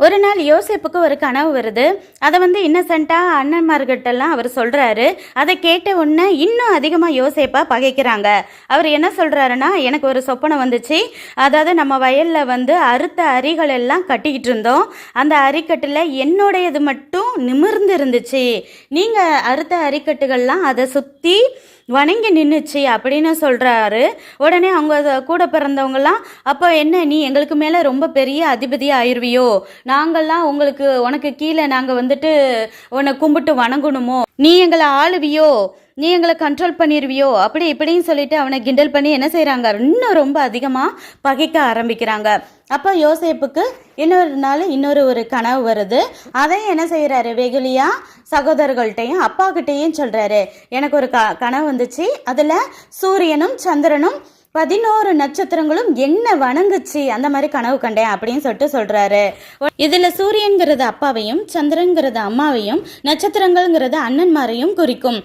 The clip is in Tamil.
ஒரு நாள் யோசேப்புக்கு ஒரு கனவு வருது. அதை இன்னசென்ட்டாக அண்ணன்மார்கிட்டெல்லாம் அவர் சொல்கிறாரு. அதை கேட்ட உடனே இன்னும் அதிகமாக யோசேப்பை பகைக்கிறாங்க. அவர் என்ன சொல்கிறாருன்னா, எனக்கு ஒரு சொப்பனை வந்துச்சு. அதாவது நம்ம வயலில் அறுத்த அரிகள் எல்லாம் கட்டிக்கிட்டு இருந்தோம். அந்த அரிக்கட்டில் என்னுடையது மட்டும் நிமிர்ந்து இருந்துச்சு. நீங்கள் அறுத்த அரிக்கட்டுகள்லாம் அதை சுற்றி வணங்கி நின்றுச்சு அப்படின்னு சொல்கிறாரு. உடனே அவங்க கூட பிறந்தவங்கலாம், அப்போ என்ன நீ எங்களுக்கு மேலே ரொம்ப பெரிய அதிபதியாக ஆயிடுவியோ, நாங்கள்லாம் உனக்கு கீழே நாங்கள் உன்னை கும்பிட்டு வணங்கணுமோ, நீ எங்களை ஆளுவியோ, நீ எங்களை கண்ட்ரோல் பண்ணிடுவியோ, அப்படி இப்படின்னு சொல்லிட்டு அவனை கிண்டல் பண்ணி என்ன செய்கிறாங்க, இன்னும் ரொம்ப அதிகமாக பகைக்க ஆரம்பிக்கிறாங்க. அப்போ யோசேப்புக்கு இன்னொரு நாள் ஒரு கனவு வருது. அதையும் என்ன செய்கிறாரு, வெகுலியாக சகோதரர்கள்ட்டையும் அப்பாக்கிட்டையும் சொல்கிறாரு. எனக்கு ஒரு கனவு வந்துச்சு. அதில் சூரியனும் சந்திரனும் 11 நட்சத்திரங்களும் என்ன வணங்குச்சு, அந்த மாதிரி கனவு கண்டேன் அப்படின்னு சொல்கிறாரு. இதில் சூரியன்கிறது அப்பாவையும், சந்திரன்கிறது அம்மாவையும், நட்சத்திரங்கள்ங்கிறது அண்ணன்மாரையும் குறிக்கும்.